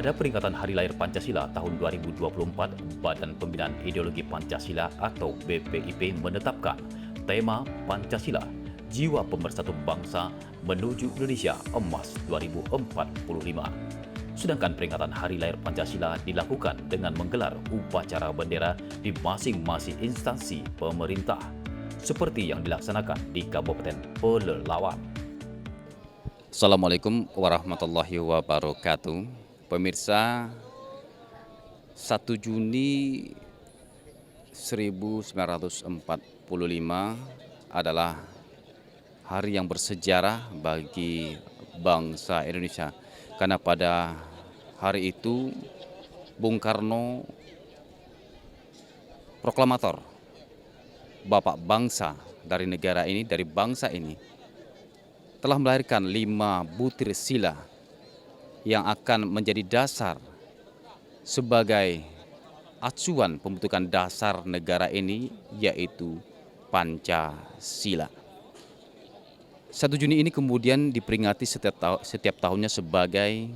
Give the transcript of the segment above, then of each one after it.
Pada peringatan Hari Lahir Pancasila tahun 2024, Badan Pembinaan Ideologi Pancasila atau BPIP menetapkan tema Pancasila, Jiwa Pemersatu Bangsa menuju Indonesia Emas 2045. Sedangkan peringatan Hari Lahir Pancasila dilakukan dengan menggelar upacara bendera di masing-masing instansi pemerintah, seperti yang dilaksanakan di Kabupaten Pelalawan. Assalamualaikum warahmatullahi wabarakatuh. Pemirsa, 1 Juni 1945 adalah hari yang bersejarah bagi bangsa Indonesia. Karena pada hari itu Bung Karno, proklamator, bapak bangsa dari negara ini, dari bangsa ini, telah melahirkan 5 butir sila yang akan menjadi dasar sebagai acuan pembentukan dasar negara ini, yaitu Pancasila. 1 Juni ini kemudian diperingati setiap tahunnya sebagai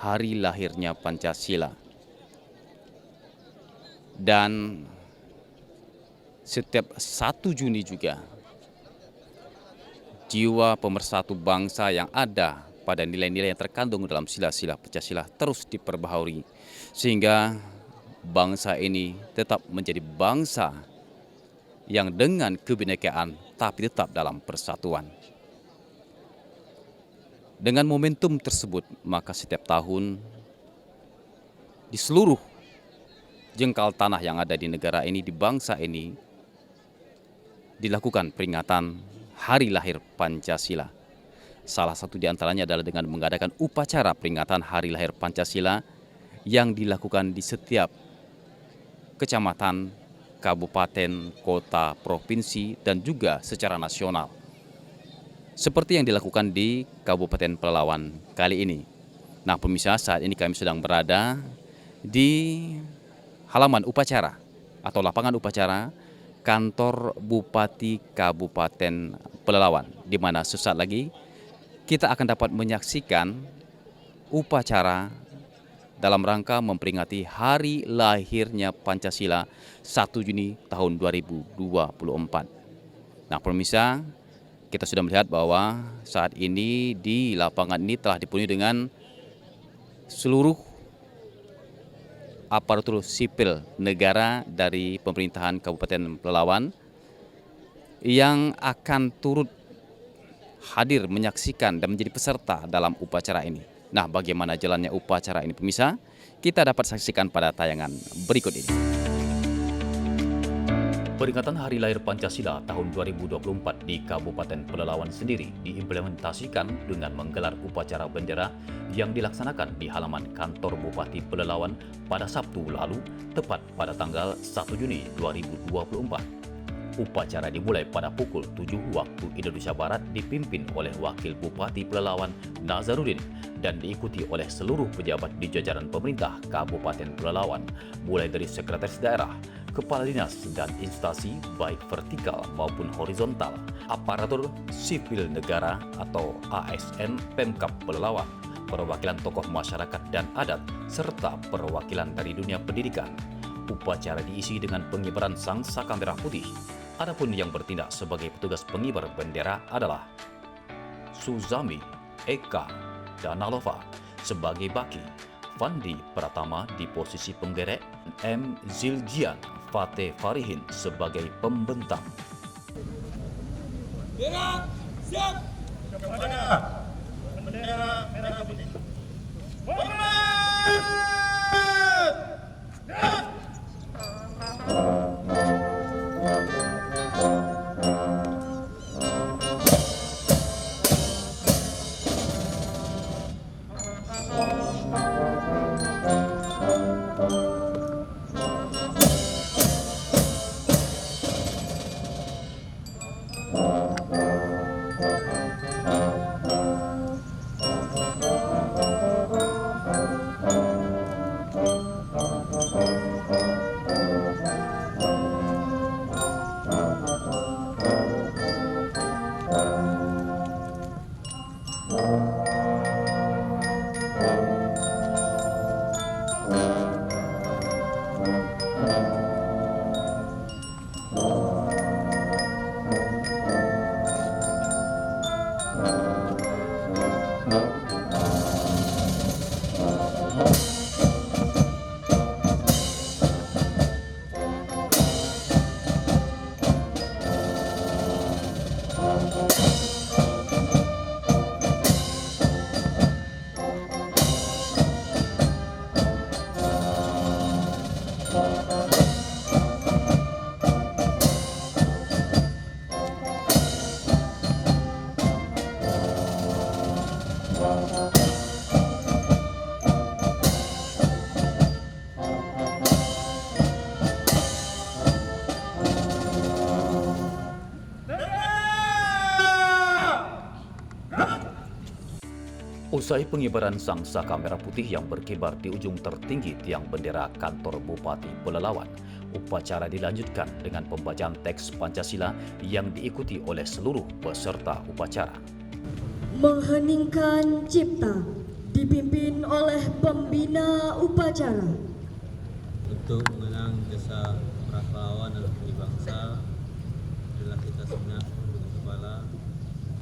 hari lahirnya Pancasila. Dan setiap 1 Juni juga jiwa pemersatu bangsa yang ada pada nilai-nilai yang terkandung dalam sila-sila Pancasila terus diperbaharui, sehingga bangsa ini tetap menjadi bangsa yang dengan kebinekaan tapi tetap dalam persatuan. Dengan momentum tersebut, maka setiap tahun di seluruh jengkal tanah yang ada di negara ini, di bangsa ini, dilakukan peringatan Hari Lahir Pancasila. Salah satu di antaranya adalah dengan mengadakan upacara peringatan Hari Lahir Pancasila yang dilakukan di setiap kecamatan, kabupaten, kota, provinsi, dan juga secara nasional. Seperti yang dilakukan di Kabupaten Pelalawan kali ini. Nah, pemirsa, saat ini kami sedang berada di halaman upacara atau lapangan upacara kantor Bupati Kabupaten Pelalawan, di mana sesaat lagi kita akan dapat menyaksikan upacara dalam rangka memperingati hari lahirnya Pancasila 1 Juni tahun 2024. Nah, pemirsa, kita sudah melihat bahwa saat ini di lapangan ini telah dipenuhi dengan seluruh aparatur sipil negara dari pemerintahan Kabupaten Pelalawan yang akan turut hadir menyaksikan dan menjadi peserta dalam upacara ini. Nah, bagaimana jalannya upacara ini, pemirsa? Kita dapat saksikan pada tayangan berikut ini. Peringatan Hari Lahir Pancasila tahun 2024 di Kabupaten Pelalawan sendiri diimplementasikan dengan menggelar upacara bendera yang dilaksanakan di halaman kantor Bupati Pelalawan pada Sabtu lalu, tepat pada tanggal 1 Juni 2024. Upacara dimulai pada pukul 7 waktu Indonesia Barat dipimpin oleh Wakil Bupati Pelalawan Nazarudin dan diikuti oleh seluruh pejabat di jajaran pemerintah Kabupaten Pelalawan, mulai dari Sekretaris Daerah, Kepala Dinas dan instansi baik vertikal maupun horizontal, aparatur sipil negara atau ASN Pemkab Pelalawan, perwakilan tokoh masyarakat dan adat, serta perwakilan dari dunia pendidikan. Upacara diisi dengan pengibaran sang saka merah putih. Adapun yang bertindak sebagai petugas pengibar bendera adalah Suzami Eka Danalova sebagai baki, Fandi Pratama di posisi penggerek, M. Ziljian Fateh Farihin sebagai pembentang. Gerak, siap! Kepada bendera merah putih. Hormat! Usai pengibaran sang saka merah putih yang berkibar di ujung tertinggi tiang bendera kantor Bupati Pelalawan, upacara dilanjutkan dengan pembacaan teks Pancasila yang diikuti oleh seluruh peserta upacara. Mengheningkan cipta dipimpin oleh pembina upacara. Untuk mengenang jasa para pahlawan dalam bagi bangsa adalah kita sejenak dengan kepala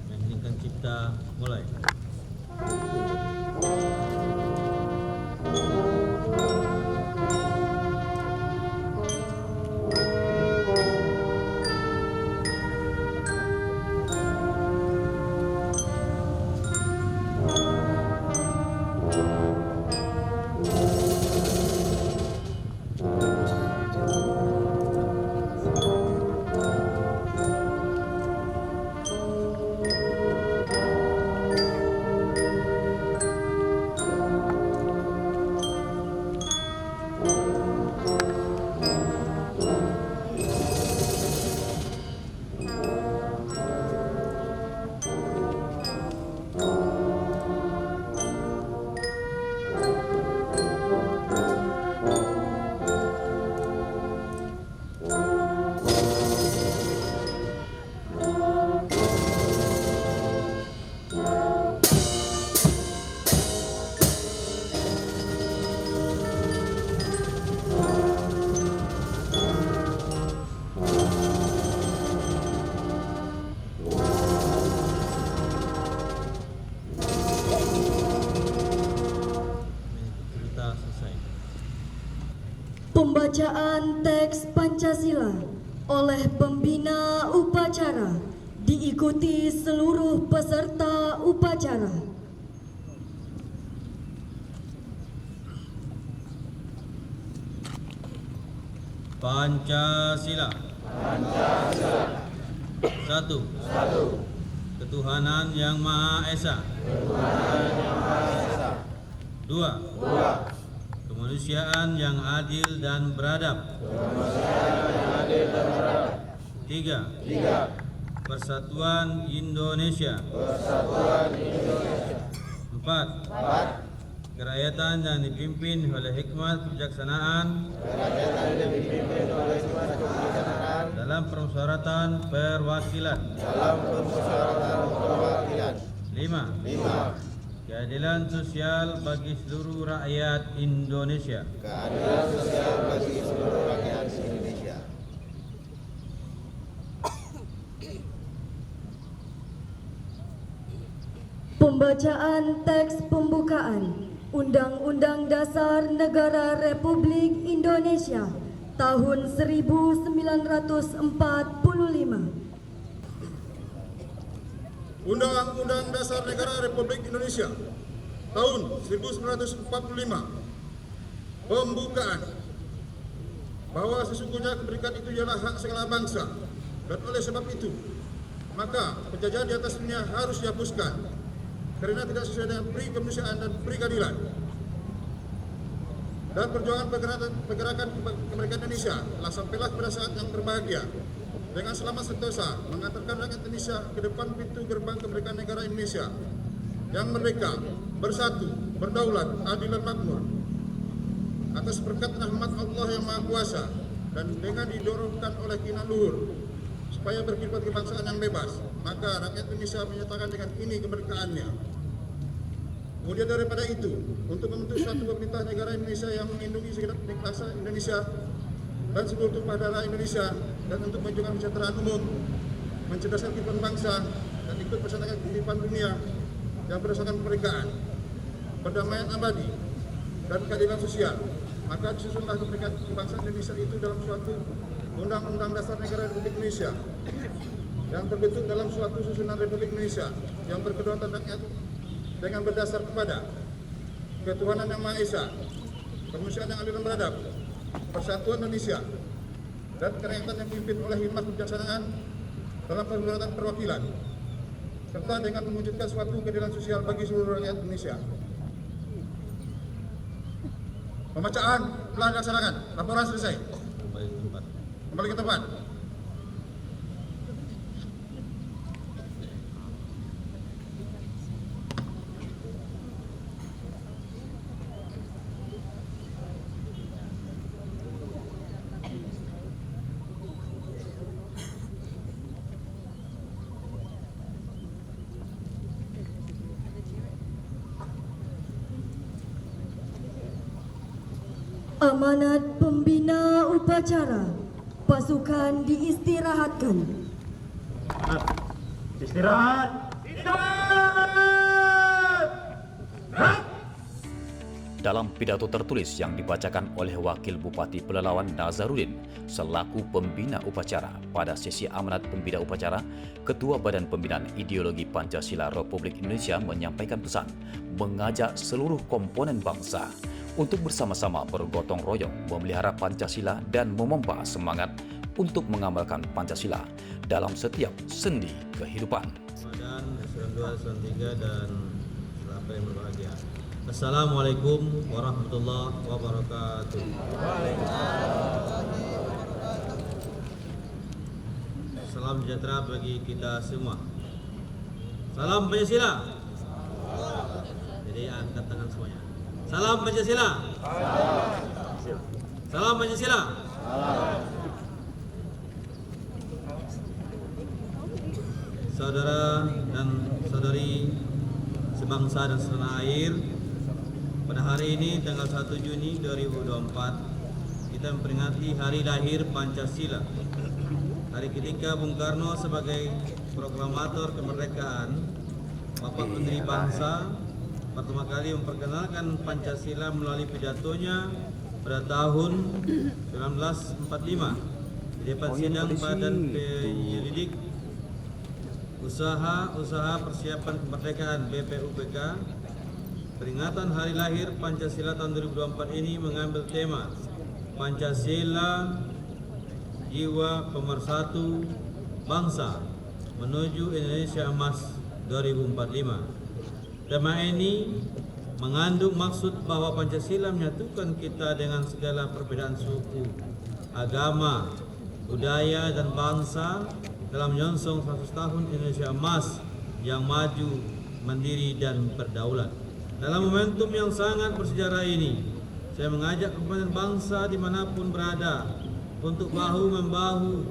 mengheningkan cipta mulai. Pembacaan teks Pancasila oleh pembina upacara diikuti seluruh peserta upacara. Pancasila. Satu. Ketuhanan Yang Maha Esa. Dua. Kemanusiaan yang adil dan beradab. Tiga. Persatuan Indonesia. Empat. Kerakyatan yang dipimpin oleh hikmat kebijaksanaan dalam permusyawaratan perwakilan. Lima. Keadilan sosial bagi seluruh rakyat Indonesia. Pembacaan teks pembukaan Undang-Undang Dasar Negara Republik Indonesia tahun 1945. Undang-Undang Dasar Negara Republik Indonesia tahun 1945. Pembukaan bahwa sesungguhnya kemerdekaan itu ialah hak segala bangsa, dan oleh sebab itu maka penjajahan di atasnya harus dihapuskan karena tidak sesuai dengan pri kemanusiaan dan pri keadilan. Dan perjuangan pergerakan kemerdekaan Indonesia telah sampailah pada saat yang berbahagia dengan selamat sentosa mengantarkan rakyat Indonesia ke depan pintu gerbang kemerdekaan negara Indonesia yang merdeka, bersatu, berdaulat, adil dan makmur. Atas berkat rahmat Allah yang Maha Kuasa dan dengan didorongkan oleh keinginan luhur supaya berkibar kebangsaan yang bebas, maka rakyat Indonesia menyatakan dengan ini kemerdekaannya. Kemudian daripada itu, untuk membentuk suatu pemerintah negara Indonesia yang melindungi segenap bangsa Indonesia dan seluruh tumpah darah Indonesia, dan untuk menunjukkan kesejahteraan umum, mencerdaskan kehidupan bangsa, dan ikut persatuan kehidupan dunia yang berdasarkan kemerdekaan, perdamaian abadi, dan keadilan sosial, maka disusunlah kemerdekaan bangsa Indonesia itu dalam suatu Undang-Undang Dasar Negara Republik Indonesia yang terbentuk dalam suatu susunan Republik Indonesia yang berkedaulatan rakyat dengan berdasar kepada ketuhanan yang Maha Esa, kemanusiaan yang adil dan beradab, persatuan Indonesia, dan kerakyatan yang dipimpin oleh hikmat kebijaksanaan dalam perhelatan perwakilan, serta dengan mewujudkan suatu keadilan sosial bagi seluruh rakyat Indonesia. Pembacaan telah dilaksanakan. Laporan selesai. Kembali ke tempat. Amanat pembina upacara. Pasukan diistirahatkan. Istirahat. Dalam pidato tertulis yang dibacakan oleh Wakil Bupati Pelalawan Nazarudin selaku pembina upacara pada sesi amanat pembina upacara, Ketua Badan Pembinaan Ideologi Pancasila Republik Indonesia menyampaikan pesan mengajak seluruh komponen bangsa untuk bersama-sama bergotong royong memelihara Pancasila dan memompa semangat untuk mengamalkan Pancasila dalam setiap sendi kehidupan. Ramadan, Eselon 2, Eselon 3, dan sahabat yang berbahagia. Assalamualaikum warahmatullahi wabarakatuh. Salam sejahtera bagi kita semua. Salam Pancasila. Jadi angkat tangan semuanya. Salam Pancasila. Salam Pancasila. Saudara dan saudari sebangsa dan setanah air, pada hari ini tanggal 1 Juni 2024 kita memperingati hari lahir Pancasila. Hari ketika Bung Karno sebagai proklamator kemerdekaan, Bapak Menteri Bangsa pertama kali memperkenalkan Pancasila melalui pidatonya pada tahun 1945 di depan sidang Badan Penyelidik Usaha Persiapan Kemerdekaan BPUPK. Peringatan Hari Lahir Pancasila tahun 2024 ini mengambil tema Pancasila, Jiwa Pemersatu Bangsa menuju Indonesia Emas 2045. Tema ini mengandung maksud bahwa Pancasila menyatukan kita dengan segala perbedaan suku, agama, budaya, dan bangsa dalam menyongsong 100 tahun Indonesia Emas yang maju, mandiri, dan berdaulat. Dalam momentum yang sangat bersejarah ini, saya mengajak komponen bangsa dimanapun berada untuk bahu-membahu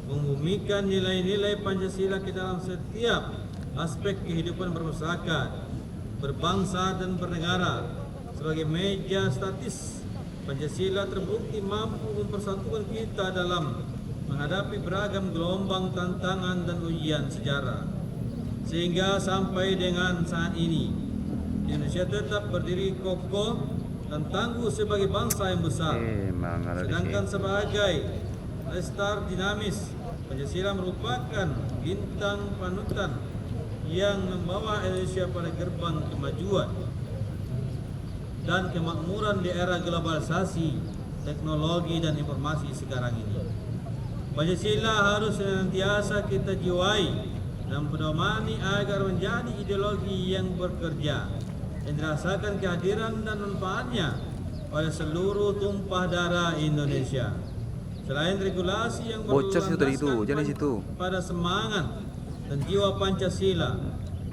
membumikan nilai-nilai Pancasila ke dalam setiap aspek kehidupan bermasyarakat, berbangsa, dan bernegara. Sebagai meja statis, Pancasila terbukti mampu mempersatukan kita dalam menghadapi beragam gelombang tantangan dan ujian sejarah, sehingga sampai dengan saat ini Indonesia tetap berdiri kokoh dan tangguh sebagai bangsa yang besar. Sedangkan sebagai lestar dinamis, Pancasila merupakan bintang panutan yang membawa Indonesia pada gerbang kemajuan dan kemakmuran di era globalisasi, teknologi, dan informasi sekarang ini. Pancasila harus senantiasa kita jiwai dan pedomani agar menjadi ideologi yang bekerja, yang dirasakan kehadiran dan manfaatnya oleh seluruh tumpah darah Indonesia. Selain regulasi yang berlandaskan pada semangat dan jiwa Pancasila,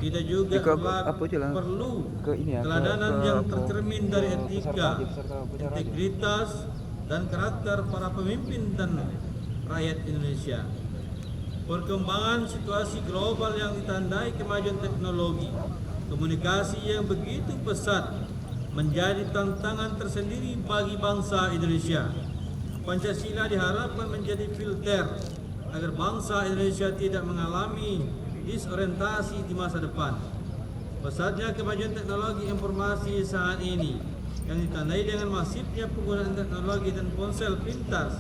kita juga perlu keteladanan yang tercermin dari etika, integritas, dan karakter para pemimpin dan rakyat Indonesia. Perkembangan situasi global yang ditandai kemajuan teknologi, komunikasi yang begitu pesat menjadi tantangan tersendiri bagi bangsa Indonesia. Pancasila diharapkan menjadi filter agar bangsa Indonesia tidak mengalami disorientasi di masa depan. Pesatnya kemajuan teknologi informasi saat ini yang ditandai dengan masifnya penggunaan teknologi dan ponsel pintar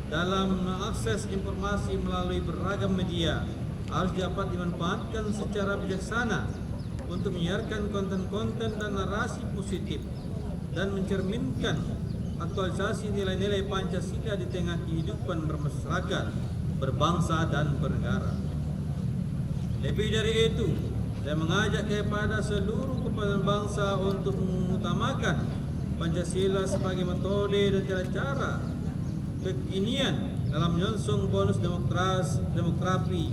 dalam mengakses informasi melalui beragam media harus dapat dimanfaatkan secara bijaksana untuk menyiarkan konten-konten dan narasi positif dan mencerminkan aktualisasi nilai-nilai Pancasila di tengah kehidupan bermasyarakat, berbangsa dan bernegara. Lebih dari itu, saya mengajak kepada seluruh kepala bangsa untuk mengutamakan Pancasila sebagai metode dan cara-cara kekinian dalam menyongsong bonus demografi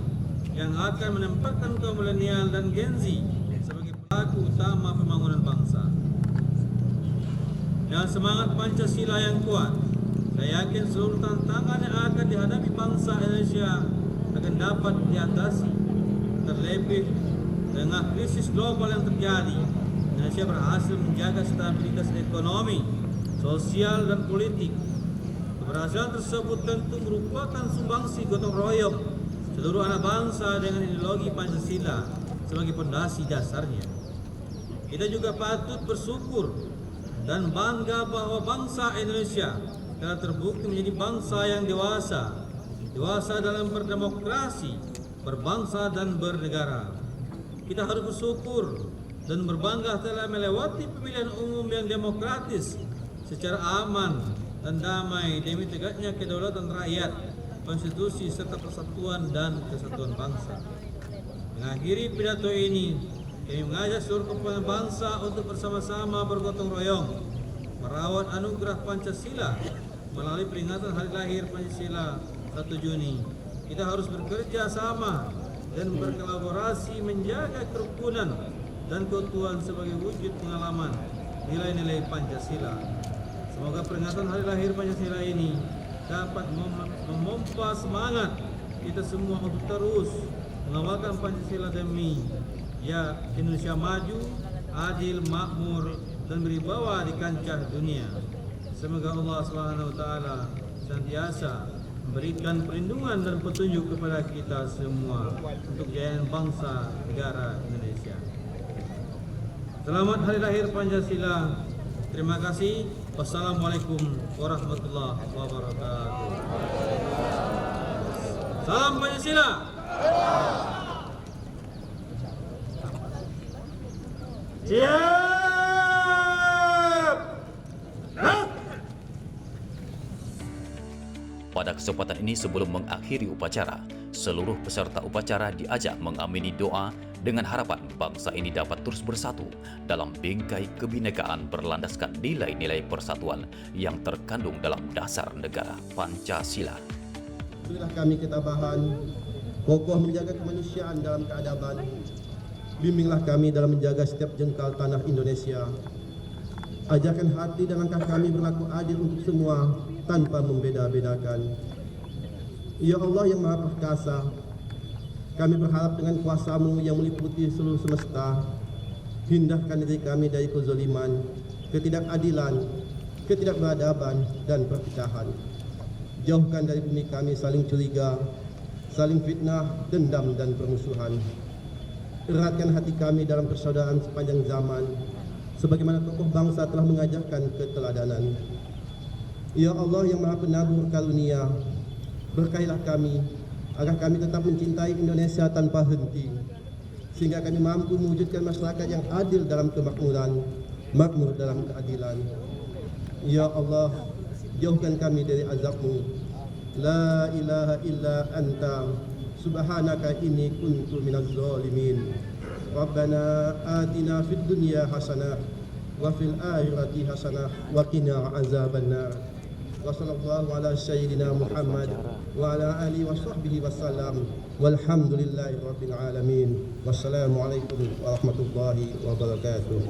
yang akan menempatkan kaum milenial dan Gen Z sebagai pelaku utama pembangunan bangsa. Dengan semangat Pancasila yang kuat, saya yakin seluruh tantangan yang akan dihadapi bangsa Indonesia akan dapat diatasi. Terlebih dengan krisis global yang terjadi, Indonesia berhasil menjaga stabilitas ekonomi, sosial, dan politik. Keberhasilan tersebut tentu merupakan sumbangsi gotong royong seluruh anak bangsa dengan ideologi Pancasila sebagai fondasi dasarnya. Kita juga patut bersyukur dan bangga bahwa bangsa Indonesia telah terbukti menjadi bangsa yang dewasa dalam berdemokrasi, berbangsa dan bernegara. Kita harus bersyukur dan berbangga telah melewati pemilihan umum yang demokratis secara aman dan damai demi tegaknya kedaulatan rakyat, konstitusi serta persatuan dan kesatuan bangsa. Mengakhiri pidato ini, kami mengajak seluruh kepala bangsa untuk bersama-sama bergotong royong merawat anugerah Pancasila melalui peringatan Hari Lahir Pancasila 1 Juni. Kita harus bekerja sama dan berkolaborasi menjaga kerukunan dan keutuhan sebagai wujud pengalaman nilai-nilai Pancasila. Semoga peringatan Hari Lahir Pancasila ini dapat memompa semangat kita semua untuk terus mengawalkan Pancasila demi Indonesia maju, adil, makmur, dan berwibawa di kancah dunia. Semoga Allah SWT senantiasa memberikan perlindungan dan petunjuk kepada kita semua untuk kejayaan bangsa negara Indonesia. Selamat Hari Lahir Pancasila. Terima kasih. Wassalamualaikum warahmatullahi wabarakatuh. Salam Pancasila. Siap. Pada kesempatan ini sebelum mengakhiri upacara, seluruh peserta upacara diajak mengamini doa dengan harapan bangsa ini dapat terus bersatu dalam bingkai kebinekaan berlandaskan nilai-nilai persatuan yang terkandung dalam dasar negara Pancasila. Berilah kami ketabahan, kokoh menjaga kemanusiaan dalam keadaban. Bimbinglah kami dalam menjaga setiap jengkal tanah Indonesia. Ajarkan hati dan langkah kami berlaku adil untuk semua tanpa membeda-bedakan. Ya Allah yang Maha Perkasa, kami berharap dengan kuasa-Mu yang meliputi seluruh semesta, hindahkan diri kami dari kezaliman, ketidakadilan, ketidakberadaban, dan perpecahan. Jauhkan dari bumi kami saling curiga, saling fitnah, dendam, dan permusuhan. Eratkan hati kami dalam persaudaraan sepanjang zaman, sebagaimana tokoh bangsa telah mengajarkan keteladanan. Ya Allah yang Maha Penabur karunia, berkahilah kami agar kami tetap mencintai Indonesia tanpa henti, sehingga kami mampu mewujudkan masyarakat yang adil dalam kemakmuran, makmur dalam keadilan. Ya Allah, jauhkan kami dari azab-Mu. La ilaha illa anta, subhanaka inni kuntu minaz zalimin. Rabbana atina fid dunya hasanah wa fil akhirati hasanah wa qina azabannar. Wa sallallahu ala sayyidina Muhammad wa ala alihi wa sahbihi wasallam. Walhamdulillahi rabbil alamin. Wassalamualaikum warahmatullahi wabarakatuh.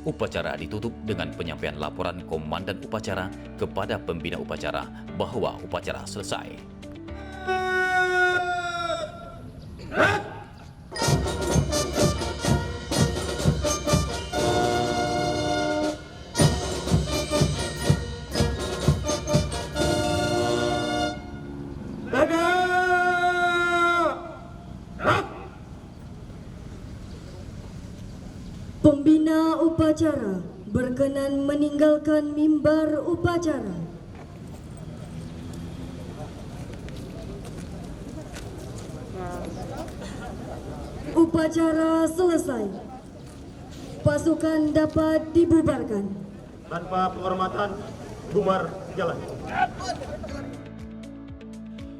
Upacara ditutup dengan penyampaian laporan komandan upacara kepada pembina upacara bahwa upacara selesai. upacara berkenan meninggalkan mimbar upacara. Upacara selesai. Pasukan dapat dibubarkan. Tanpa penghormatan, bubar jalan.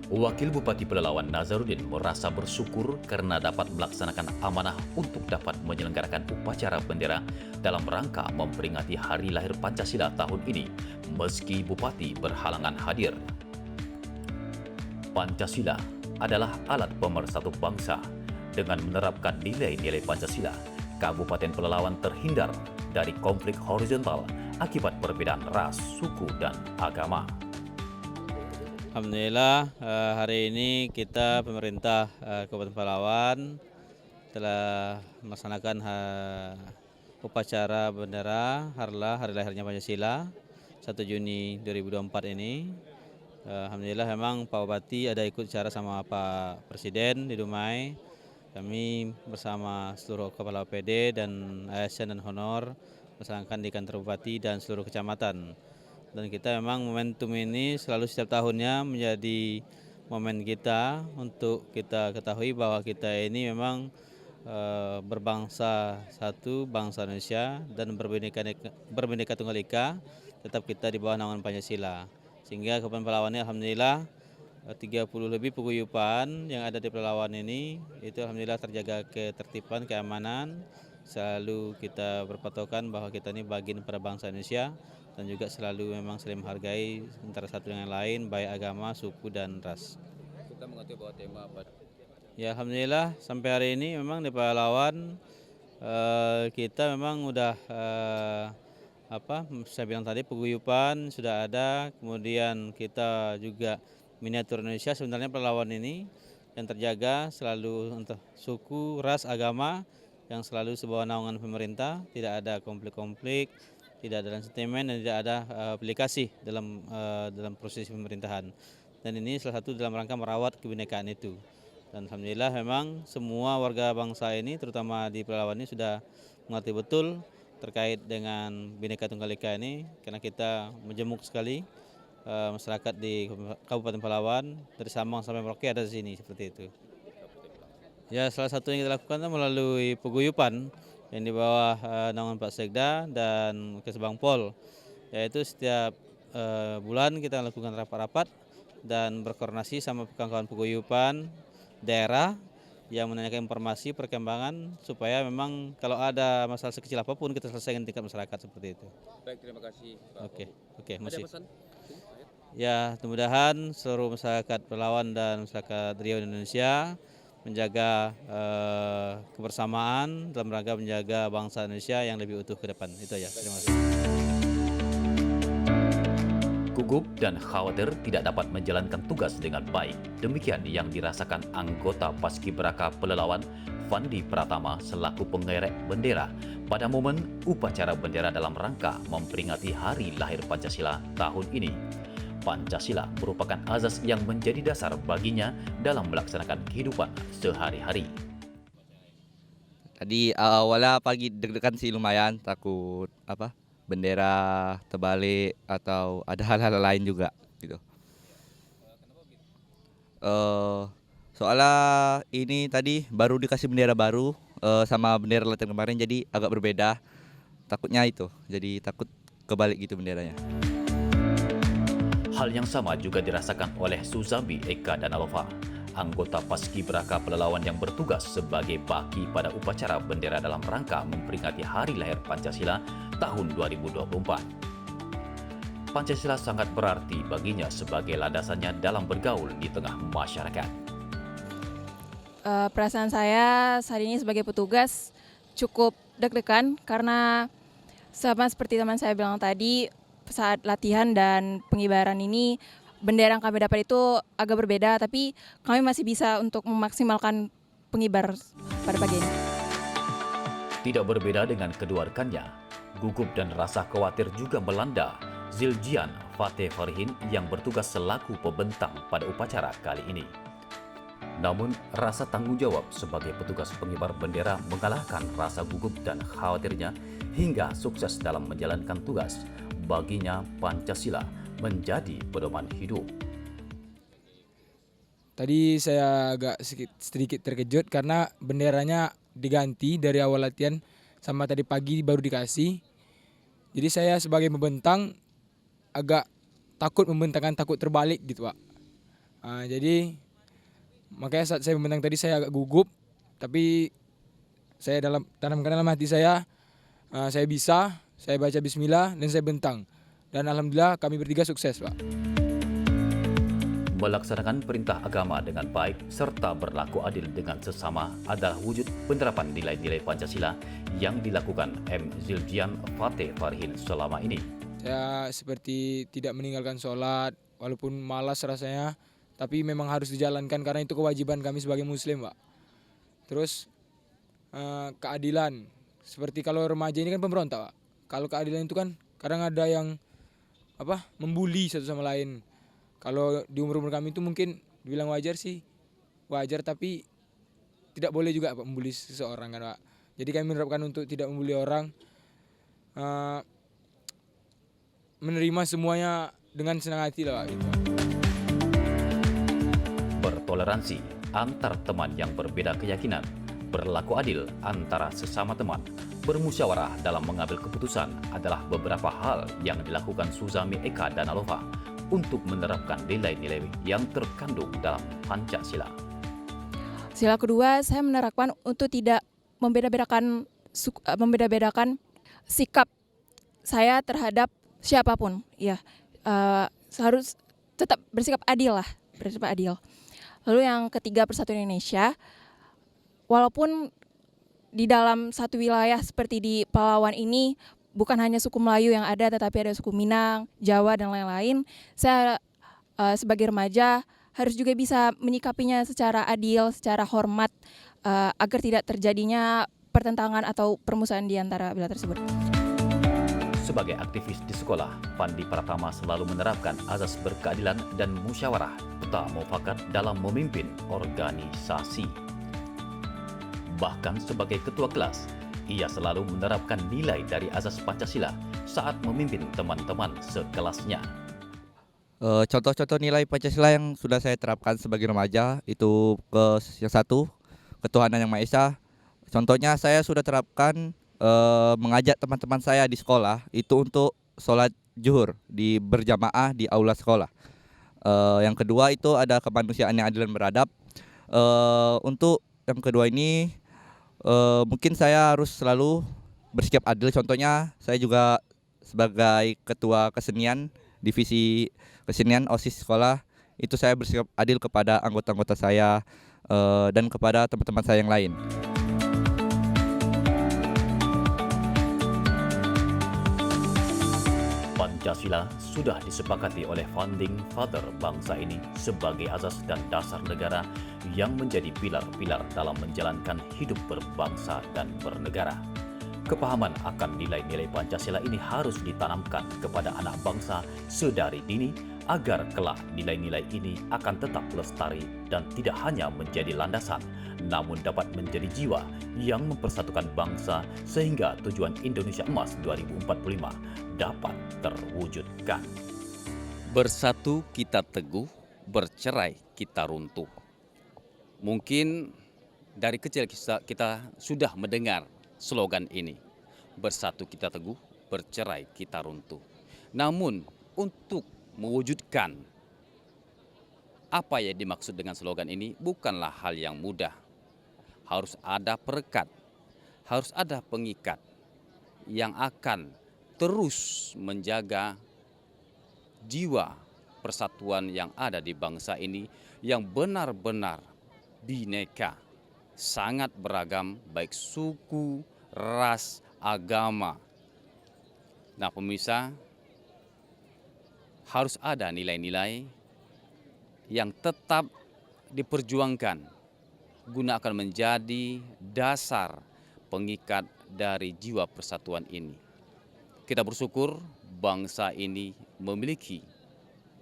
Wakil Bupati Pelalawan Nazarudin merasa bersyukur karena dapat melaksanakan amanah untuk dapat menyelenggarakan upacara bendera dalam rangka memperingati Hari Lahir Pancasila tahun ini, meski Bupati berhalangan hadir. Pancasila adalah alat pemersatu bangsa. Dengan menerapkan nilai-nilai Pancasila, Kabupaten Pelalawan terhindar dari konflik horizontal akibat perbedaan ras, suku, dan agama. Alhamdulillah hari ini kita pemerintah Kabupaten Pelalawan telah melaksanakan upacara bendera Hari Lahirnya Pancasila 1 Juni 2024 ini. Alhamdulillah memang Pak Bupati ada ikut cara sama Pak Presiden di Dumai. Kami bersama seluruh Kepala PD dan ASN dan Honor melaksanakan di kantor Bupati dan seluruh kecamatan. Dan kita memang momentum ini selalu setiap tahunnya menjadi momen kita untuk kita ketahui bahwa kita ini memang berbangsa satu, bangsa Indonesia, dan berbineka tunggal ika, tetap kita di bawah naungan Pancasila. Sehingga Kabupaten Pelalawan ini alhamdulillah 30 lebih paguyuban yang ada di Pelalawan ini itu alhamdulillah terjaga ketertiban, keamanan. Selalu kita berpatokan bahwa kita ini bagian pada bangsa Indonesia dan juga selalu memang saling menghargai antara satu dengan lain, baik agama, suku, dan ras. Kita mengerti bahwa tema apa? Ya alhamdulillah sampai hari ini memang di Pelalawan kita memang udah saya bilang tadi paguyuban sudah ada, kemudian kita juga miniatur Indonesia sebenarnya Pelalawan ini yang terjaga selalu untuk suku, ras, agama yang selalu sebuah naungan pemerintah, tidak ada konflik-konflik, tidak ada sentimen dan tidak ada aplikasi dalam proses pemerintahan. Dan ini salah satu dalam rangka merawat kebinekaan itu. Dan alhamdulillah memang semua warga bangsa ini terutama di Pelalawan ini sudah mengerti betul terkait dengan Bhinneka Tunggal Ika ini karena kita menjemuk sekali masyarakat di Kabupaten Pelalawan dari Sabang sampai Merauke ada di sini seperti itu. Ya salah satu yang kita lakukan melalui paguyuban yang di bawah naungan Pak Sekda dan Kesbangpol, yaitu setiap bulan kita lakukan rapat-rapat dan berkoordinasi sama kawan-kawan paguyuban daerah yang menanyakan informasi perkembangan supaya memang kalau ada masalah sekecil apapun kita selesaikan tingkat masyarakat seperti itu. Baik, terima kasih Pak. Oke, Ada masih. pesan? Ya, mudah-mudahan seluruh masyarakat Pelalawan dan masyarakat Riau Indonesia menjaga kebersamaan dalam rangka menjaga bangsa Indonesia yang lebih utuh ke depan. Itu aja. Terima kasih. Gugup dan khawatir tidak dapat menjalankan tugas dengan baik. Demikian yang dirasakan anggota Paskibraka Pelalawan Fandi Pratama selaku pengerek bendera pada momen upacara bendera dalam rangka memperingati Hari Lahir Pancasila tahun ini. Pancasila merupakan azas yang menjadi dasar baginya dalam melaksanakan kehidupan sehari-hari. Tadi awalnya pagi deg-degan sih lumayan, takut bendera terbalik atau ada hal-hal lain juga gitu. Soalnya ini tadi baru dikasih bendera baru sama bendera latihan kemarin jadi agak berbeda. Takutnya itu, jadi takut kebalik gitu benderanya. Hal yang sama juga dirasakan oleh Suzambi Eka dan Alfa, anggota Paskibraka Pelalawan yang bertugas sebagai baki pada upacara bendera dalam rangka memperingati Hari Lahir Pancasila tahun 2024. Pancasila sangat berarti baginya sebagai landasannya dalam bergaul di tengah masyarakat. Perasaan saya saat ini sebagai petugas cukup deg-degan karena sama seperti teman saya bilang tadi, saat latihan dan pengibaran ini bendera yang kami dapat itu agak berbeda, tapi kami masih bisa untuk memaksimalkan pengibar pada pagi ini. Tidak berbeda dengan kedua rekannya, gugup dan rasa khawatir juga melanda Ziljian Fateh Farhin yang bertugas selaku pembentang pada upacara kali ini. Namun, rasa tanggung jawab sebagai petugas pengibar bendera mengalahkan rasa gugup dan khawatirnya hingga sukses dalam menjalankan tugas. Baginya, Pancasila menjadi pedoman hidup. Tadi saya agak sedikit terkejut karena benderanya diganti dari awal latihan sama tadi pagi baru dikasih. Jadi saya sebagai pembentang agak takut membentangkan, takut terbalik gitu Pak. Jadi makanya saat saya membentang tadi saya agak gugup, tapi saya tanamkan dalam hati saya bisa, saya baca bismillah dan saya bentang. Dan alhamdulillah kami bertiga sukses Pak. Melaksanakan perintah agama dengan baik serta berlaku adil dengan sesama adalah wujud penerapan nilai-nilai Pancasila yang dilakukan M. Zildjian Fateh Farhin selama ini. Saya seperti tidak meninggalkan sholat, walaupun malas rasanya, tapi memang harus dijalankan karena itu kewajiban kami sebagai muslim Pak. Terus keadilan, seperti kalau remaja ini kan pemberontak Pak. Kalau keadilan itu kan kadang ada yang membuli satu sama lain. Kalau di umur-umur kami itu mungkin dibilang wajar sih, wajar, tapi tidak boleh juga Pak membuli seseorang kan Pak. Jadi kami menerapkan untuk tidak membuli orang, menerima semuanya dengan senang hati lah Pak. Gitu. Bertoleransi antar teman yang berbeda keyakinan, berlaku adil antara sesama teman, bermusyawarah dalam mengambil keputusan adalah beberapa hal yang dilakukan Suzami Eka Danalova untuk menerapkan nilai-nilai yang terkandung dalam Pancasila. Sila kedua, saya menerapkan untuk tidak membeda-bedakan sikap saya terhadap siapapun. Ya, harus tetap bersikap adil lah, bersikap adil. Lalu yang ketiga, Persatuan Indonesia. Walaupun di dalam satu wilayah seperti di Palawan ini bukan hanya suku Melayu yang ada, tetapi ada suku Minang, Jawa, dan lain-lain. Saya sebagai remaja harus juga bisa menyikapinya secara adil, secara hormat, agar tidak terjadinya pertentangan atau permusuhan di antara wilayah tersebut. Sebagai aktivis di sekolah, Pandi Pratama selalu menerapkan azas berkeadilan dan musyawarah tak mufakat dalam memimpin organisasi. Bahkan sebagai ketua kelas, ia selalu menerapkan nilai dari azas Pancasila saat memimpin teman-teman sekelasnya. Contoh-contoh nilai Pancasila yang sudah saya terapkan sebagai remaja itu yang satu, ketuhanan yang Maha Esa. Contohnya saya sudah terapkan mengajak teman-teman saya di sekolah itu untuk sholat zuhur berjamaah di aula sekolah. Yang kedua itu ada kemanusiaan yang adil dan beradab. Untuk yang kedua ini mungkin saya harus selalu bersikap adil. Contohnya saya juga sebagai ketua kesenian, divisi kesenian OSIS sekolah, itu saya bersikap adil kepada anggota-anggota saya dan kepada teman-teman saya yang lain. Pancasila sudah disepakati oleh Founding Father bangsa ini sebagai asas dan dasar negara yang menjadi pilar-pilar dalam menjalankan hidup berbangsa dan bernegara. Kepahaman akan nilai-nilai Pancasila ini harus ditanamkan kepada anak bangsa sedari dini agar kelak nilai-nilai ini akan tetap lestari dan tidak hanya menjadi landasan, namun dapat menjadi jiwa yang mempersatukan bangsa sehingga tujuan Indonesia Emas 2045 dapat terwujudkan. Bersatu kita teguh, bercerai kita runtuh. Mungkin dari kecil kita sudah mendengar slogan ini. Bersatu kita teguh, bercerai kita runtuh. Namun untuk mewujudkan apa yang dimaksud dengan slogan ini bukanlah hal yang mudah. Harus ada perekat, harus ada pengikat yang akan terus menjaga jiwa persatuan yang ada di bangsa ini yang benar-benar bineka, sangat beragam baik suku, ras, agama. Nah pemirsa, harus ada nilai-nilai yang tetap diperjuangkan guna akan menjadi dasar pengikat dari jiwa persatuan ini. Kita bersyukur bangsa ini memiliki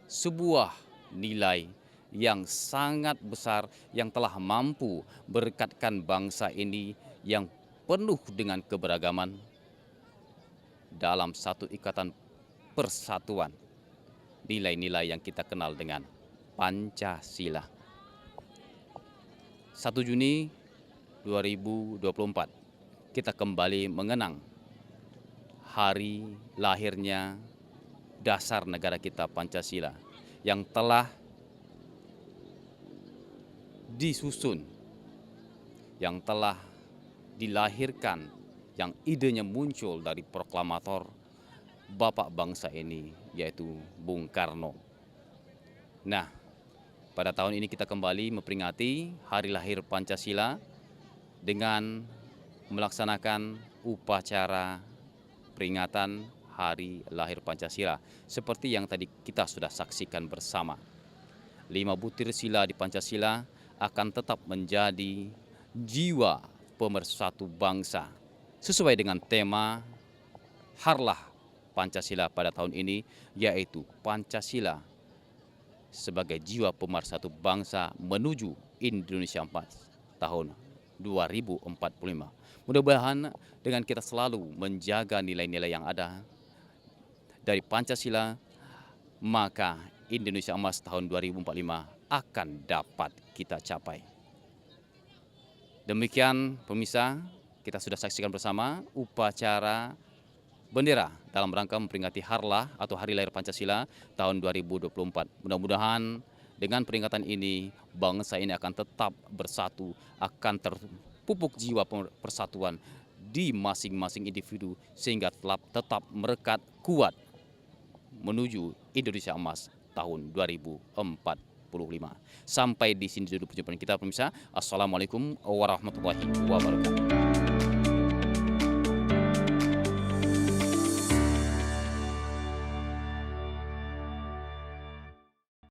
sebuah nilai yang sangat besar yang telah mampu berekatkan bangsa ini yang penuh dengan keberagaman dalam satu ikatan persatuan. Nilai-nilai yang kita kenal dengan Pancasila. 1 Juni 2024 kita kembali mengenang hari lahirnya dasar negara kita Pancasila yang telah disusun, yang telah dilahirkan, yang idenya muncul dari proklamator Bapak bangsa ini, yaitu Bung Karno. Nah, pada tahun ini kita kembali memperingati hari lahir Pancasila dengan melaksanakan upacara peringatan hari lahir Pancasila seperti yang tadi kita sudah saksikan bersama. 5 butir sila di Pancasila akan tetap menjadi jiwa pemersatu bangsa sesuai dengan tema Harlah Pancasila pada tahun ini, yaitu Pancasila sebagai jiwa pemersatu bangsa menuju Indonesia 4 tahun 2045. Mudah-mudahan dengan kita selalu menjaga nilai-nilai yang ada dari Pancasila, maka Indonesia Emas tahun 2045 akan dapat kita capai. Demikian pemirsa, kita sudah saksikan bersama upacara bendera dalam rangka memperingati Harlah atau Hari Lahir Pancasila tahun 2024. Mudah-mudahan dengan peringatan ini bangsa ini akan tetap bersatu, akan terpupuk jiwa persatuan di masing-masing individu sehingga tetap merekat kuat menuju Indonesia Emas tahun 2045. Sampai di sini dulu perjumpaan kita pemirsa. Assalamualaikum warahmatullahi wabarakatuh.